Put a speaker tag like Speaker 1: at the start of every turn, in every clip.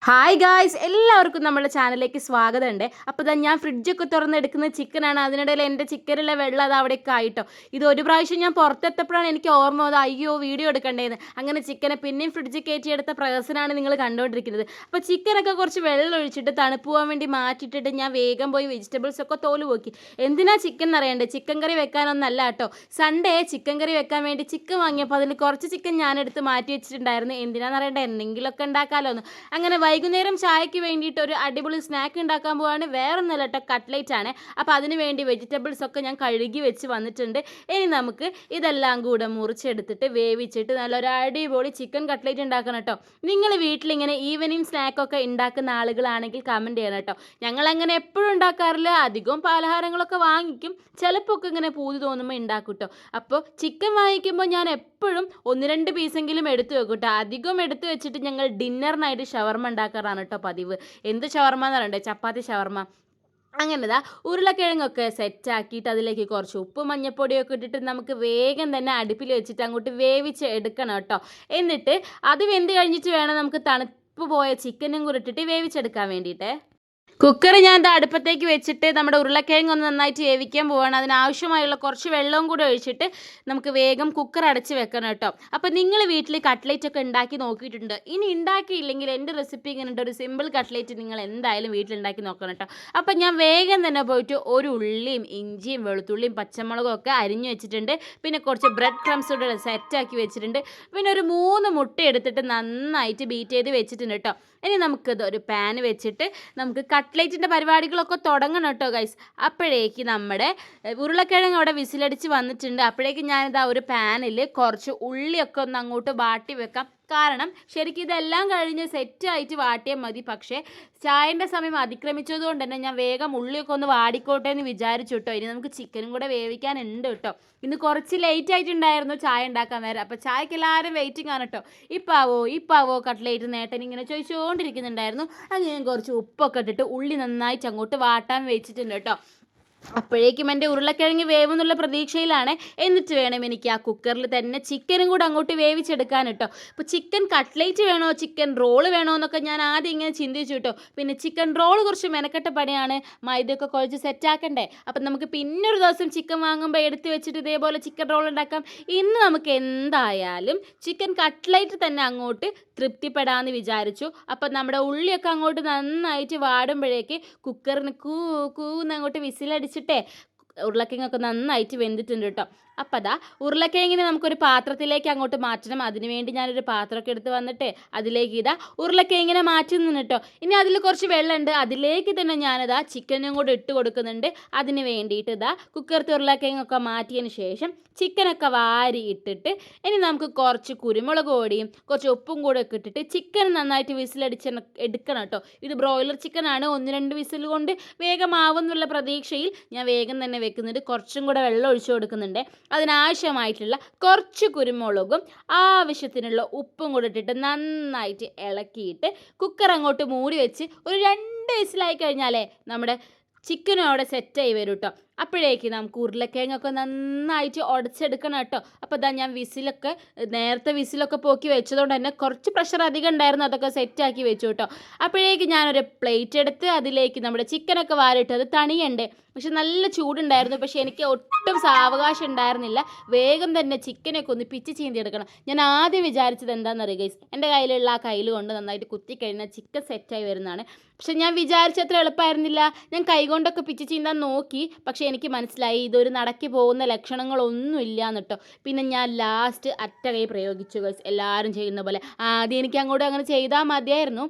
Speaker 1: Hi guys, എല്ലാവർക്കും നമ്മുടെ ചാനലിലേക്ക് സ്വാഗതമുണ്ട്. അപ്പോൾ ഞാൻ ഫ്രിഡ്ജൊക്കെ തുറന്നെടുക്കുന്ന ചിക്കനാണ്. അതിനിടയിൽ എൻ്റെ ചിക്കനിലെ വെള്ളം അത് അവിടേക്ക് ആയിട്ടോ. ഇത് ഒരു പ്രാവശ്യം ഞാൻ പുറത്തെത്തപ്പോഴാണ് എനിക്ക് ഓർമ്മ വന്നത്, അയ്യോ വീഡിയോ എടുക്കണ്ടേന്ന്. അങ്ങനെ ചിക്കനെ പിന്നെയും ഫ്രിഡ്ജിൽ കയറ്റിയെടുത്ത പ്രഹസനാണ് നിങ്ങൾ കണ്ടുകൊണ്ടിരിക്കുന്നത്. അപ്പോൾ ചിക്കനൊക്കെ കുറച്ച് വെള്ളം ഒഴിച്ചിട്ട് തണുപ്പ് പോകാൻ വേണ്ടി മാറ്റിയിട്ടിട്ട് ഞാൻ വേഗം പോയി വെജിറ്റബിൾസൊക്കെ തോല് പോക്കി. എന്തിനാ ചിക്കൻ എന്നറിയണ്ടേ? ചിക്കൻ കറി വെക്കാനൊന്നല്ല കേട്ടോ. സൺഡേ ചിക്കൻ കറി വെക്കാൻ വേണ്ടി ചിക്കൻ വാങ്ങിയപ്പോൾ അതിൽ കുറച്ച് ചിക്കൻ ഞാനെടുത്ത് മാറ്റി വെച്ചിട്ടുണ്ടായിരുന്നു. എന്തിനാണെന്നറിയണ്ടേ? എന്തെങ്കിലുമൊക്കെ ഉണ്ടാക്കാമല്ലോ എന്ന്. അങ്ങനെ വൈകുന്നേരം ചായക്ക് വേണ്ടിയിട്ട് ഒരു അടിപൊളി സ്നാക്ക് ഉണ്ടാക്കാൻ പോവാണ്. വേറൊന്നുമല്ല കേട്ടോ, കട്ട്ലേറ്റ് ആണ്. അപ്പോൾ അതിന് വേണ്ടി വെജിറ്റബിൾസ് ഒക്കെ ഞാൻ കഴുകി വെച്ച് വന്നിട്ടുണ്ട്. ഇനി നമുക്ക് ഇതെല്ലാം കൂടെ മുറിച്ചെടുത്തിട്ട് വേവിച്ചിട്ട് നല്ലൊരു അടിപൊളി ചിക്കൻ കട്ട്ലേറ്റ് ഉണ്ടാക്കണം കേട്ടോ. നിങ്ങൾ വീട്ടിലിങ്ങനെ ഈവനിങ് സ്നാക്കൊക്കെ ഉണ്ടാക്കുന്ന ആളുകളാണെങ്കിൽ കമൻറ്റ് ചെയ്യണം കേട്ടോ. ഞങ്ങളങ്ങനെ എപ്പോഴും ഉണ്ടാക്കാറില്ല, അധികവും പലഹാരങ്ങളൊക്കെ വാങ്ങിക്കും. ചിലപ്പോൾ ഒക്കെ ഇങ്ങനെ പൂതി തോന്നുമ്പോൾ ഉണ്ടാക്കും കേട്ടോ. അപ്പോൾ ചിക്കൻ വാങ്ങിക്കുമ്പോൾ ഞാൻ എപ്പോഴും 1-2 പീസെങ്കിലും എടുത്തു വെക്കും കേട്ടോ. അധികം എടുത്തു വെച്ചിട്ട് ഞങ്ങൾ ഡിന്നറിനായിട്ട് ഷവർമ ഉണ്ടാക്കാറാണ് കേട്ടോ പതിവ്. എന്ത് ഷവർമ എന്ന് പറയണ്ടേ? ചപ്പാത്തി ഷവർമ. അങ്ങനെതാ ഉരുളക്കിഴങ്ങൊക്കെ സെറ്റാക്കിയിട്ട് അതിലേക്ക് കുറച്ച് ഉപ്പ് മഞ്ഞപ്പൊടിയൊക്കെ ഇട്ടിട്ട് നമുക്ക് വേഗം തന്നെ അടുപ്പിൽ വെച്ചിട്ട് അങ്ങോട്ട് വേവിച്ച് എടുക്കണം കേട്ടോ. എന്നിട്ട് അത് വെന്ത് കഴിഞ്ഞിട്ട് വേണം നമുക്ക് തണുപ്പ് പോയ ചിക്കനും കൂടി ഇട്ടിട്ട് വേവിച്ചെടുക്കാൻ വേണ്ടിയിട്ട്. കുക്കർ ഞാൻ ഇത് അടുപ്പത്തേക്ക് വെച്ചിട്ട് നമ്മുടെ ഉരുളക്കിഴങ്ങ് ഒന്ന് നന്നായിട്ട് വേവിക്കാൻ പോവാണ്. അതിനാവശ്യമായുള്ള കുറച്ച് വെള്ളവും കൂടെ ഒഴിച്ചിട്ട് നമുക്ക് വേഗം കുക്കർ അടച്ച് വെക്കണം കേട്ടോ. അപ്പോൾ നിങ്ങൾ വീട്ടിൽ കട്ട്ലേറ്റ് ഒക്കെ ഉണ്ടാക്കി നോക്കിയിട്ടുണ്ട്? ഇനി ഉണ്ടാക്കിയില്ലെങ്കിൽ എൻ്റെ റെസിപ്പി ഇങ്ങനെ ഉണ്ട്, ഒരു സിമ്പിൾ കട്ട്ലേറ്റ് നിങ്ങൾ എന്തായാലും വീട്ടിലുണ്ടാക്കി നോക്കണം കേട്ടോ. അപ്പോൾ ഞാൻ വേഗം തന്നെ പോയിട്ട് ഒരു ഉള്ളിയും ഇഞ്ചിയും വെളുത്തുള്ളിയും പച്ചമുളകും ഒക്കെ അരിഞ്ഞു വെച്ചിട്ടുണ്ട്. പിന്നെ കുറച്ച് ബ്രെഡ് ക്രംസ് കൂടെ സെറ്റാക്കി വെച്ചിട്ടുണ്ട്. പിന്നെ ഒരു 3 മുട്ട എടുത്തിട്ട് നന്നായിട്ട് ബീറ്റ് ചെയ്ത് വെച്ചിട്ടുണ്ട് കേട്ടോ. ഇനി നമുക്കിത് ഒരു പാൻ വെച്ചിട്ട് നമുക്ക് കട്ട്ലേറ്റിൻ്റെ പരിപാടികളൊക്കെ തുടങ്ങണം കേട്ടോ ഗൈസ്. അപ്പോഴേക്ക് നമ്മുടെ ഉരുളക്കിഴങ്ങ് അവിടെ വിസിലടിച്ച് വന്നിട്ടുണ്ട്. അപ്പോഴേക്ക് ഞാനിതാ ഒരു പാനിൽ കുറച്ച് ഉള്ളിയൊക്കെ ഒന്ന് അങ്ങോട്ട് വാട്ടി വെക്കാം. കാരണം ശരിക്കും ഇതെല്ലാം കഴിഞ്ഞ് സെറ്റായിട്ട് വാട്ടിയാൽ മതി. പക്ഷേ ചായൻ്റെ സമയം അതിക്രമിച്ചതുകൊണ്ട് തന്നെ ഞാൻ വേഗം ഉള്ളിയൊക്കെ ഒന്ന് വാടിക്കോട്ടെ എന്ന് വിചാരിച്ചു കേട്ടോ. ഇനി നമുക്ക് ചിക്കനും കൂടെ വേവിക്കാനുണ്ട് കേട്ടോ. ഇന്ന് കുറച്ച് ലേറ്റ് ആയിട്ടുണ്ടായിരുന്നു ചായ ഉണ്ടാക്കാൻ നേരം. അപ്പോൾ ചായക്ക് എല്ലാവരും വെയിറ്റിംഗ് ആണ് കേട്ടോ. ഇപ്പാവോ കട്ട്ലേറ്റ് നേട്ടൻ ഇങ്ങനെ ചോദിച്ചുകൊണ്ടിരിക്കുന്നുണ്ടായിരുന്നു. അങ്ങനെ ഞാൻ കുറച്ച് ഉപ്പൊക്കെ ഇട്ടിട്ട് ഉള്ളി നന്നായിട്ട് അങ്ങോട്ട് വാട്ടാൻ വെച്ചിട്ടുണ്ട് കേട്ടോ. അപ്പോഴേക്കും എൻ്റെ ഉരുളക്കിഴങ്ങ് വേവെന്നുള്ള പ്രതീക്ഷയിലാണ്. എന്നിട്ട് വേണം എനിക്ക് ആ കുക്കറിൽ തന്നെ ചിക്കനും കൂടെ അങ്ങോട്ട് വേവിച്ചെടുക്കാൻ കേട്ടോ. അപ്പോൾ ചിക്കൻ കട്ട്ലേറ്റ് വേണോ ചിക്കൻ റോള് വേണോ എന്നൊക്കെ ഞാൻ ആദ്യം ഇങ്ങനെ ചിന്തിച്ചു കേട്ടോ. പിന്നെ ചിക്കൻ റോള് കുറച്ച് മെനക്കെട്ട പണിയാണ്, മൈദയൊക്കെ കുഴച്ച് സെറ്റാക്കണ്ടേ. അപ്പം നമുക്ക് പിന്നൊരു ദിവസം ചിക്കൻ വാങ്ങുമ്പോൾ എടുത്ത് വെച്ചിട്ട് ഇതേപോലെ ചിക്കൻ റോൾ ഉണ്ടാക്കാം. ഇന്ന് നമുക്ക് എന്തായാലും ചിക്കൻ കട്ട്ലേറ്റ് തന്നെ അങ്ങോട്ട് തൃപ്തിപ്പെടാമെന്ന് വിചാരിച്ചു. അപ്പം നമ്മുടെ ഉള്ളിയൊക്കെ അങ്ങോട്ട് നന്നായിട്ട് വാടുമ്പോഴേക്ക് കുക്കറിന് കൂന്ന് അങ്ങോട്ട് വിസിലടിച്ചിട്ടേ ഉരുളക്കിഴങ്ങൊക്കെ നന്നായിട്ട് വെന്തിട്ടുണ്ട് കേട്ടോ. അപ്പം അതാ ഉരുളക്കിഴങ്ങിനെ നമുക്കൊരു പാത്രത്തിലേക്ക് അങ്ങോട്ട് മാറ്റണം. അതിനുവേണ്ടി ഞാനൊരു പാത്രമൊക്കെ എടുത്ത് വന്നിട്ട് അതിലേക്ക് ഇതാ ഉരുളക്കിഴങ്ങിനെ മാറ്റുന്നു കേട്ടോ. ഇനി അതിൽ കുറച്ച് വെള്ളമുണ്ട്, അതിലേക്ക് തന്നെ ഞാനിതാ ചിക്കനും കൂടെ ഇട്ട് കൊടുക്കുന്നുണ്ട്. അതിന് വേണ്ടിയിട്ട് ഇതാ കുക്കറത്തെ ഉരുളക്കിഴങ്ങൊക്കെ മാറ്റിയതിന് ശേഷം ചിക്കനൊക്കെ വാരി ഇട്ടിട്ട് ഇനി നമുക്ക് കുറച്ച് കുരുമുളക് പൊടിയും കുറച്ച് ഉപ്പും കൂടെ ഒക്കെ ഇട്ടിട്ട് ചിക്കൻ നന്നായിട്ട് വിസിലടിച്ച് എടുക്കണം കേട്ടോ. ഇത് ബ്രോയിലർ ചിക്കനാണ്, 1-2 വിസിൽ കൊണ്ട് വേഗം ആവുന്നുള്ള പ്രതീക്ഷയിൽ ഞാൻ വേഗം തന്നെ വെക്കുന്നുണ്ട്. കുറച്ചും കൂടെ വെള്ളം ഒഴിച്ചു കൊടുക്കുന്നുണ്ട്. അതിനാവശ്യമായിട്ടുള്ള കുറച്ച് കുരുമുളകും ആവശ്യത്തിനുള്ള ഉപ്പും കൂടെ ഇട്ടിട്ട് നന്നായിട്ട് ഇളക്കിയിട്ട് കുക്കർ അങ്ങോട്ട് മൂടി വെച്ച് ഒരു 2 വിസിലായി കഴിഞ്ഞാലേ നമ്മുടെ ചിക്കനും അവിടെ സെറ്റായി വരും കേട്ടോ. അപ്പോഴേക്ക് നമുക്ക് ഉരുളക്കിഴങ്ങൊക്കെ നന്നായിട്ട് ഉടച്ചെടുക്കണം കേട്ടോ. അപ്പോൾ ഇതാ ഞാൻ നേരത്തെ വിസിലൊക്കെ പോക്കി വെച്ചതുകൊണ്ട് തന്നെ കുറച്ച് പ്രഷർ അധികം ഉണ്ടായിരുന്നു, അതൊക്കെ സെറ്റാക്കി വെച്ചു കേട്ടോ. അപ്പോഴേക്ക് ഞാനൊരു പ്ലേറ്റ് എടുത്ത് അതിലേക്ക് നമ്മുടെ ചിക്കനൊക്കെ വാരിട്ട് അത് തണിയണ്ടേ. പക്ഷെ നല്ല ചൂടുണ്ടായിരുന്നു. പക്ഷേ എനിക്ക് ഒട്ടും സാവകാശം ഉണ്ടായിരുന്നില്ല. വേഗം തന്നെ ചിക്കനൊക്കെ ഒന്ന് പിച്ച് ചീന്തിയെടുക്കണം. ഞാൻ ആദ്യം വിചാരിച്ചത് എന്താണെന്ന് അറിയുക ഗൈസ്, എൻ്റെ കയ്യിലുള്ള ആ കയ്യിൽ കൊണ്ട് നന്നായിട്ട് കുത്തിക്കഴിഞ്ഞാൽ ചിക്കൻ സെറ്റായി വരുന്നതാണ്. പക്ഷെ ഞാൻ വിചാരിച്ചത്ര എളുപ്പമായിരുന്നില്ല. ഞാൻ കൈകൊണ്ടൊക്കെ പിച്ച് ചീന്താൻ നോക്കി, പക്ഷേ എനിക്ക് മനസ്സിലായി ഇതൊരു നടക്കി പോകുന്ന ലക്ഷണങ്ങളൊന്നും ഇല്ല എന്നിട്ടോ. പിന്നെ ഞാൻ ലാസ്റ്റ് അറ്റ കൈ പ്രയോഗിച്ചു ഗൈസ്, എല്ലാവരും ചെയ്യുന്ന പോലെ. ആദ്യം എനിക്ക് അങ്ങോട്ട് അങ്ങനെ ചെയ്താൽ മതിയായിരുന്നു.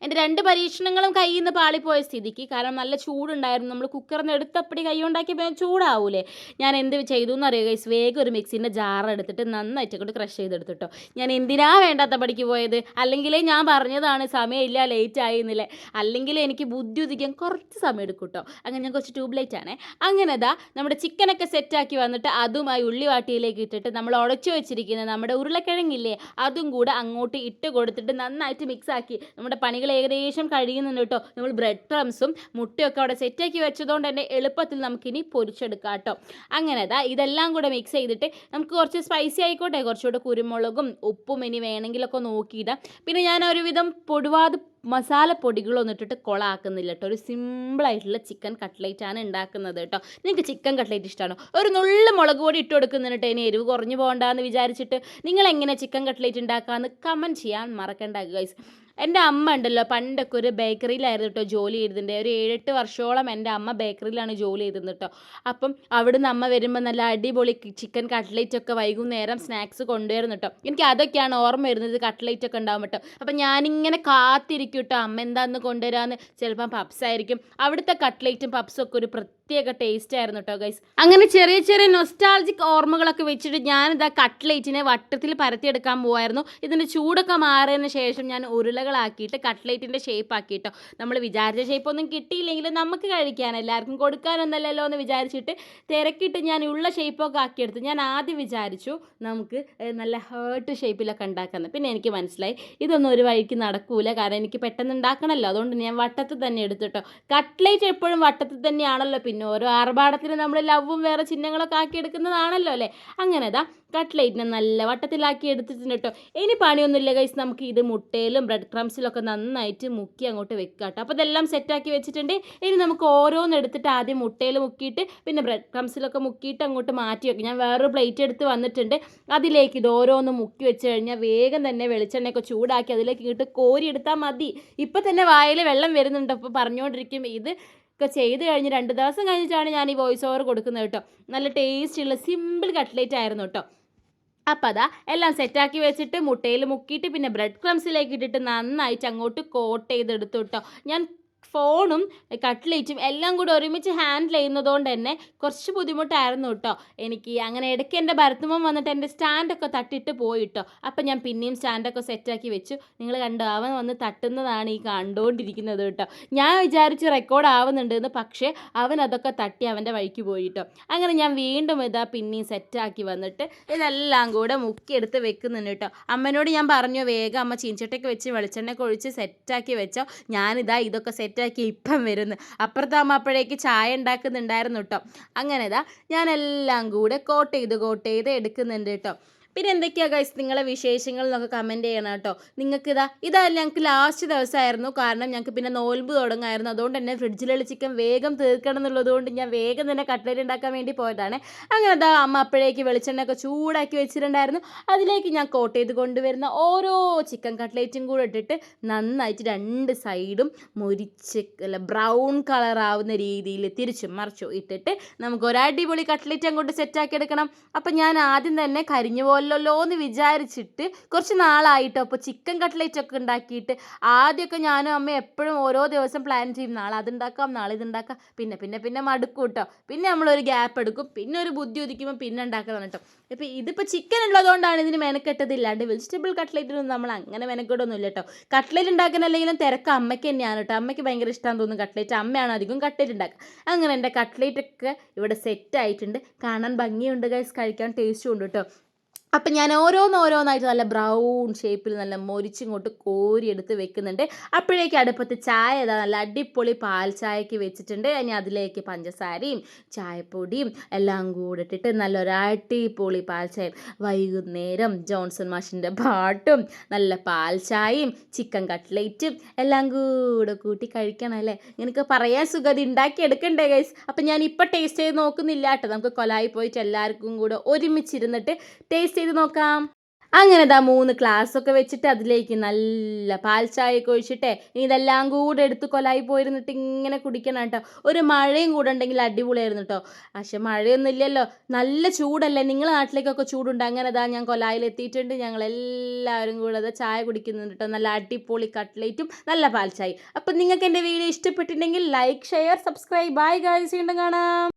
Speaker 1: എൻ്റെ 2 പരീക്ഷണങ്ങളും കയ്യിൽ നിന്ന് പാളിപ്പോയ സ്ഥിതിക്ക്, കാരണം നല്ല ചൂടുണ്ടായിരുന്നു. നമ്മൾ കുക്കറിന് എടുത്തപ്പടി കൈ ഉണ്ടാക്കിയപ്പോൾ ചൂടാവൂലേ. ഞാൻ എന്ത് ചെയ്തു എന്നറിയുക ഗൈസ്, വേഗം ഒരു മിക്സിൻ്റെ ജാർ എടുത്തിട്ട് നന്നായിട്ട് കൊണ്ട് ക്രഷ് ചെയ്തെടുത്തിട്ടോ. ഞാൻ എന്തിനാ വേണ്ടാത്ത പടിക്ക് പോയത്? അല്ലെങ്കിലേ ഞാൻ പറഞ്ഞതാണ് സമയമില്ല, ലേറ്റ് ആയിരുന്നില്ലേ. അല്ലെങ്കിൽ എനിക്ക് ബുദ്ധി ഉദിക്കാൻ കുറച്ച് സമയം എടുക്കും കേട്ടോ. അങ്ങനെ ഞാൻ കുറച്ച് ട്യൂബ് ലൈറ്റ് ആണേ. അങ്ങനെ ദാ നമ്മുടെ ചിക്കനൊക്കെ സെറ്റാക്കി വന്നിട്ട് അതുമായി ഉള്ളിവാട്ടിയിലേക്ക് ഇട്ടിട്ട് നമ്മൾ ഉടച്ചു വെച്ചിരിക്കുന്ന നമ്മുടെ ഉരുളക്കിഴങ്ങില്ലേ അതും കൂടെ അങ്ങോട്ട് ഇട്ട് കൊടുത്തിട്ട് നന്നായിട്ട് മിക്സാക്കി നമ്മുടെ പണി പണികൾ ഏകദേശം കഴിയുന്നുണ്ട് കേട്ടോ. നമ്മൾ ബ്രെഡ് ക്രംസും മുട്ടയൊക്കെ അവിടെ സെറ്റാക്കി വെച്ചതുകൊണ്ട് തന്നെ എളുപ്പത്തിൽ നമുക്കിനി പൊരിച്ചെടുക്കാം കേട്ടോ. അങ്ങനെ ഇതെല്ലാം കൂടെ മിക്സ് ചെയ്തിട്ട് നമുക്ക് കുറച്ച് സ്പൈസി ആയിക്കോട്ടെ, കുറച്ചുകൂടെ കുരുമുളകും ഉപ്പും ഇനി വേണമെങ്കിലൊക്കെ നോക്കിയിടാം. പിന്നെ ഞാൻ ഒരുവിധം പൊടിവാത് മസാലപ്പൊടികളൊന്നും ഇട്ടിട്ട് കൊളാക്കുന്നില്ല കേട്ടോ. ഒരു സിമ്പിളായിട്ടുള്ള ചിക്കൻ കട്ട്ലേറ്റാണ് ഉണ്ടാക്കുന്നത് കേട്ടോ. നിങ്ങൾക്ക് ചിക്കൻ കട്ട്ലേറ്റ് ഇഷ്ടമാണോ? ഒരു നുള്ളു മുളക് പൊടി ഇട്ട് കൊടുക്കുന്നുണ്ട് ഇനി എരിവ് കുറഞ്ഞു പോകണ്ടെന്ന് വിചാരിച്ചിട്ട്. നിങ്ങളെങ്ങനെ ചിക്കൻ കട്ട്ലേറ്റ് ഉണ്ടാക്കാമെന്ന് കമൻറ്റ് ചെയ്യാൻ മറക്കണ്ട ഗൈസ്. എൻ്റെ അമ്മ ഉണ്ടല്ലോ പണ്ടൊക്കെ ഒരു ബേക്കറിയിലായിരുന്നു കേട്ടോ ജോലി ചെയ്തിട്ടുണ്ട്. ഒരു 7-8 വർഷത്തോളം എൻ്റെ അമ്മ ബേക്കറിയിലാണ് ജോലി ചെയ്തിരുന്നത് കേട്ടോ. അപ്പം അവിടുന്ന് അമ്മ വരുമ്പോൾ നല്ല അടിപൊളി ചിക്കൻ കട്ട്ലേറ്റൊക്കെ വൈകുന്നേരം സ്നാക്സ് കൊണ്ടുവരുന്നു കേട്ടോ. എനിക്ക് അതൊക്കെയാണ് ഓർമ്മ വരുന്നത്, കട്ട്ലേറ്റൊക്കെ ഉണ്ടാവും കേട്ടോ. അപ്പം ഞാനിങ്ങനെ കാത്തിരിക്കും കേട്ടോ അമ്മ എന്താന്ന് കൊണ്ടുവരാമെന്ന്. ചിലപ്പം പപ്സ് ആയിരിക്കും. അവിടുത്തെ കട്ട്ലേറ്റും പപ്സും ഒക്കെ ഒരു പ്രത്യേക ടേസ്റ്റ് ആയിരുന്നു കേട്ടോ ഗൈസ്. അങ്ങനെ ചെറിയ ചെറിയ നൊസ്റ്റാൾജിക് ഓർമ്മകളൊക്കെ വെച്ചിട്ട് ഞാനിതാ കട്ട്ലേറ്റിനെ വട്ടത്തിൽ പരത്തിയെടുക്കാൻ പോകുമായിരുന്നു. ഇതിൻ്റെ ചൂടൊക്കെ മാറിയതിന് ശേഷം ഞാൻ ഉരുളകളാക്കിയിട്ട് കട്ട്ലേറ്റിൻ്റെ ഷേപ്പ് ആക്കിയിട്ടോ. നമ്മൾ വിചാരിച്ച ഷേപ്പൊന്നും കിട്ടിയില്ലെങ്കിലും നമുക്ക് കഴിക്കാൻ എല്ലാവർക്കും കൊടുക്കാനൊന്നല്ലല്ലോ എന്ന് വിചാരിച്ചിട്ട് തിരക്കിയിട്ട് ഞാൻ ഉള്ള ഷേപ്പൊക്കെ ആക്കിയെടുത്ത്. ഞാൻ ആദ്യം വിചാരിച്ചു നമുക്ക് നല്ല ഹേർട്ട് ഷേപ്പിലൊക്കെ ഉണ്ടാക്കുന്നത്. പിന്നെ എനിക്ക് മനസ്സിലായി ഇതൊന്നും ഒരു വഴിക്ക് നടക്കൂല, കാരണം എനിക്ക് പെട്ടെന്ന് ഉണ്ടാക്കണമല്ലോ. അതുകൊണ്ട് ഞാൻ വട്ടത്തിൽ തന്നെ എടുത്തിട്ടോ. കട്ട്ലേറ്റ് എപ്പോഴും വട്ടത്തിൽ തന്നെയാണല്ലോ. പിന്നെ ഓരോ ആർഭാടത്തിന് നമ്മൾ ലവും വേറെ ചിഹ്നങ്ങളൊക്കെ ആക്കി എടുക്കുന്നതാണല്ലോ അല്ലേ. അങ്ങനെ കട്ട്ലേറ്റിനെ നല്ല വട്ടത്തിലാക്കി എടുത്തിട്ടുണ്ട് കേട്ടോ. ഇനി പണിയൊന്നുമില്ല ഗൈസ്, നമുക്ക് ഇത് മുട്ടയിലും ബ്രെഡ് ക്രംസിലൊക്കെ നന്നായിട്ട് മുക്കി അങ്ങോട്ട് വെക്കുക കേട്ടോ. അപ്പോൾ ഇതെല്ലാം സെറ്റാക്കി വെച്ചിട്ടുണ്ട്. ഇനി നമുക്ക് ഓരോന്ന് എടുത്തിട്ട് ആദ്യം മുട്ടയിൽ മുക്കിയിട്ട് പിന്നെ ബ്രെഡ് ക്രംസിലൊക്കെ മുക്കിയിട്ട് അങ്ങോട്ട് മാറ്റി വെക്കും. ഞാൻ വേറൊരു പ്ലേറ്റ് എടുത്ത് വന്നിട്ടുണ്ട്. അതിലേക്ക് ഇത് ഓരോന്ന് മുക്കി വെച്ച് കഴിഞ്ഞാൽ വേഗം തന്നെ വെളിച്ചെണ്ണയൊക്കെ ചൂടാക്കി അതിലേക്ക് ഇങ്ങോട്ട് കോരി എടുത്താൽ മതി. ഇപ്പം തന്നെ വായിൽ വെള്ളം വരുന്നുണ്ട്. അപ്പോൾ പറഞ്ഞുകൊണ്ടിരിക്കും ഇത് ഒക്കെ ചെയ്ത് കഴിഞ്ഞ് 2 ദിവസം കഴിഞ്ഞിട്ടാണ് ഞാൻ ഈ വോയിസ് ഓവർ കൊടുക്കുന്നത് കേട്ടോ. നല്ല ടേസ്റ്റുള്ള സിമ്പിൾ കട്ട്ലേറ്റ് ആയിരുന്നു കേട്ടോ. അപ്പോൾ എല്ലാം സെറ്റാക്കി വെച്ചിട്ട് മുട്ടയിൽ മുക്കിയിട്ട് പിന്നെ ബ്രെഡ് ക്രംസിലേക്ക് ഇട്ടിട്ട് നന്നായിട്ട് അങ്ങോട്ട് കോട്ട് ചെയ്തെടുത്തു കേട്ടോ. ഞാൻ ഫോണും കട്ട്ലേറ്റും എല്ലാം കൂടി ഒരുമിച്ച് ഹാൻഡിൽ ചെയ്യുന്നതുകൊണ്ട് തന്നെ കുറച്ച് ബുദ്ധിമുട്ടായിരുന്നു കേട്ടോ എനിക്ക്. അങ്ങനെ ഇടയ്ക്ക് എൻ്റെ ഭരത്തുമ്മ വന്നിട്ട് എൻ്റെ സ്റ്റാൻഡൊക്കെ തട്ടിയിട്ട് പോയി കേട്ടോ. അപ്പം ഞാൻ പിന്നെയും സ്റ്റാൻഡൊക്കെ സെറ്റാക്കി വെച്ചു. നിങ്ങൾ കണ്ടോ, അവൻ വന്ന് തട്ടുന്നതാണ് ഈ കണ്ടുകൊണ്ടിരിക്കുന്നത് കേട്ടോ. ഞാൻ വിചാരിച്ച് റെക്കോർഡ് ആവുന്നുണ്ടെന്ന്, പക്ഷേ അവൻ അതൊക്കെ തട്ടി അവൻ്റെ വഴിക്ക് പോയി കേട്ടോ. അങ്ങനെ ഞാൻ വീണ്ടും പിന്നെയും സെറ്റാക്കി വന്നിട്ട് ഇതെല്ലാം കൂടെ മുക്കിയെടുത്ത് വെക്കുന്നുണ്ട് കേട്ടോ. അമ്മനോട് ഞാൻ പറഞ്ഞു വേഗം അമ്മ ചീഞ്ചട്ടൊക്കെ വെച്ച് വെളിച്ചെണ്ണയൊക്കെ ഒഴിച്ച് സെറ്റാക്കി വെച്ചോ, ഇതൊക്കെ സെറ്റാക്കി ഇപ്പം വരുന്നു. അപ്പുറത്താകുമ്പോൾ അപ്പോഴേക്ക് ചായ ഉണ്ടാക്കുന്നുണ്ടായിരുന്നു കേട്ടോ. അങ്ങനെ ഞാനെല്ലാം കൂടെ കോട്ട് ചെയ്ത് എടുക്കുന്നുണ്ട് കേട്ടോ. പിന്നെ എന്തൊക്കെയാണ് ഗൈസ് നിങ്ങളെ വിശേഷങ്ങൾ എന്നൊക്കെ കമൻറ്റ് ചെയ്യണം കേട്ടോ. നിങ്ങൾക്ക് ഇതല്ല ഞങ്ങൾക്ക് ലാസ്റ്റ് ദിവസമായിരുന്നു, കാരണം ഞങ്ങൾക്ക് പിന്നെ നോൽമ്പ് തുടങ്ങായിരുന്നു. അതുകൊണ്ട് തന്നെ ഫ്രിഡ്ജിലുള്ള ചിക്കൻ വേഗം തീർക്കണം എന്നുള്ളതുകൊണ്ട് ഞാൻ വേഗം തന്നെ കട്ട്ലേറ്റ് ഉണ്ടാക്കാൻ വേണ്ടി പോയതാണ്. അങ്ങനെ അമ്മ അപ്പോഴേക്ക് വെളിച്ചെണ്ണയൊക്കെ ചൂടാക്കി വെച്ചിട്ടുണ്ടായിരുന്നു. അതിലേക്ക് ഞാൻ കോട്ട് ചെയ്ത് കൊണ്ടുവരുന്ന ഓരോ ചിക്കൻ കട്ട്ലേറ്റും കൂടെ ഇട്ടിട്ട് നന്നായിട്ട് 2 സൈഡും മുരിച്ച് ബ്രൗൺ കളർ ആവുന്ന രീതിയിൽ തിരിച്ചും മറിച്ചും ഇട്ടിട്ട് നമുക്ക് ഒരു അടിപൊളി കട്ട്ലേറ്റ് അങ്ങോട്ട് സെറ്റാക്കി എടുക്കണം. അപ്പം ഞാൻ ആദ്യം തന്നെ കരിഞ്ഞു ല്ലോ എന്ന് വിചാരിച്ചിട്ട് കുറച്ച് നാളായിട്ടോ. അപ്പോൾ ചിക്കൻ കട്ട്ലേറ്റ് ഒക്കെ ഉണ്ടാക്കിയിട്ട് ആദ്യമൊക്കെ ഞാനും അമ്മ എപ്പോഴും ഓരോ ദിവസം പ്ലാൻ ചെയ്യും, നാളെ അതുണ്ടാക്കാം നാളെ ഇതുണ്ടാക്കാം. പിന്നെ മടുക്കും കേട്ടോ. പിന്നെ നമ്മളൊരു ഗ്യാപ്പ് എടുക്കും, പിന്നെ ഒരു ബുദ്ധി ഉദിക്കുമ്പോൾ പിന്നെ ഉണ്ടാക്കണം കേട്ടോ. ഇപ്പോൾ ഇതിപ്പോൾ ചിക്കൻ ഉള്ളതുകൊണ്ടാണ് ഇതിന് മെനക്കെട്ടതില്ലാണ്ട് വെജിറ്റബിൾ കട്ട്ലേറ്റിനൊന്നും നമ്മൾ അങ്ങനെ മെനക്കെട്ടൊന്നും ഇല്ല കേട്ടോ. കട്ട്ലേറ്റ് ഉണ്ടാക്കാനല്ലെങ്കിലും തിരക്ക് അമ്മയ്ക്ക് തന്നെയാണ് കേട്ടോ. അമ്മയ്ക്ക് ഭയങ്കര ഇഷ്ടമാണെന്ന് തോന്നുന്നു കട്ട്ലേറ്റ്. അമ്മയാണ് അധികം കട്ട്ലേറ്റ് ഉണ്ടാക്കുക. അങ്ങനെ എൻ്റെ കട്ട്ലേറ്റൊക്കെ ഇവിടെ സെറ്റ് ആയിട്ടുണ്ട്. കാണാൻ ഭംഗിയുണ്ട് ഗൈസ്, കഴിക്കാൻ ടേസ്റ്റും ഉണ്ട് കേട്ടോ. അപ്പം ഞാൻ ഓരോന്നായിട്ട് നല്ല ബ്രൗൺ ഷേപ്പിൽ നല്ല മൊരിച്ചിങ്ങോട്ട് കോരിയെടുത്ത് വെക്കുന്നുണ്ട്. അപ്പോഴേക്ക് അടുപ്പത്ത് ചായ നല്ല അടിപൊളി പാൽ ചായക്ക് വെച്ചിട്ടുണ്ട്. ഇനി അതിലേക്ക് പഞ്ചസാരയും ചായപ്പൊടിയും എല്ലാം കൂടെ ഇട്ടിട്ട് നല്ലൊരു അടിപൊളി പാൽ ചായയും വൈകുന്നേരം ജോൺസൺ മാഷിൻ്റെ പാട്ടും നല്ല പാൽ ചായയും ചിക്കൻ കട്ട്ലേറ്റും എല്ലാം കൂടെ കൂട്ടി കഴിക്കണം അല്ലേ. എനിക്ക് പറയാൻ സുഖം, അത് ഉണ്ടാക്കി എടുക്കണ്ടേ ഗൈസ്. അപ്പം ഞാൻ ഇപ്പം ടേസ്റ്റ് ചെയ്ത് നോക്കുന്നില്ല കേട്ടോ. നമുക്ക് കൊലായി പോയിട്ട് എല്ലാവർക്കും കൂടെ ഒരുമിച്ചിരുന്നിട്ട് ടേസ്റ്റ് ചെയ്ത് നോക്കാം. അങ്ങനെ 3 ഗ്ലാസ്സൊക്കെ വെച്ചിട്ട് അതിലേക്ക് നല്ല പാൽ ചായയൊക്കെ ഒഴിച്ചിട്ടേ ഇതെല്ലാം കൂടെ എടുത്ത് കൊലായി പോയിരുന്നിട്ട് ഇങ്ങനെ കുടിക്കണം കേട്ടോ. ഒരു മഴയും കൂടെ ഉണ്ടെങ്കിൽ അടിപൊളിയായിരുന്നു കേട്ടോ. പക്ഷെ മഴയൊന്നും ഇല്ലല്ലോ, നല്ല ചൂടല്ലേ. നിങ്ങളുടെ നാട്ടിലേക്കൊക്കെ ചൂടുണ്ട്. അങ്ങനെ ഞാൻ കൊലായിൽ എത്തിയിട്ടുണ്ട്. ഞങ്ങളെല്ലാവരും കൂടെ ചായ കുടിക്കുന്നുണ്ട് കേട്ടോ. നല്ല അടിപൊളി കട്ട്ലേറ്റും നല്ല പാൽ ചായ. അപ്പം നിങ്ങൾക്ക് എൻ്റെ വീഡിയോ ഇഷ്ടപ്പെട്ടിട്ടുണ്ടെങ്കിൽ like, share, subscribe. Bye guys, വീണ്ടും കാണാം.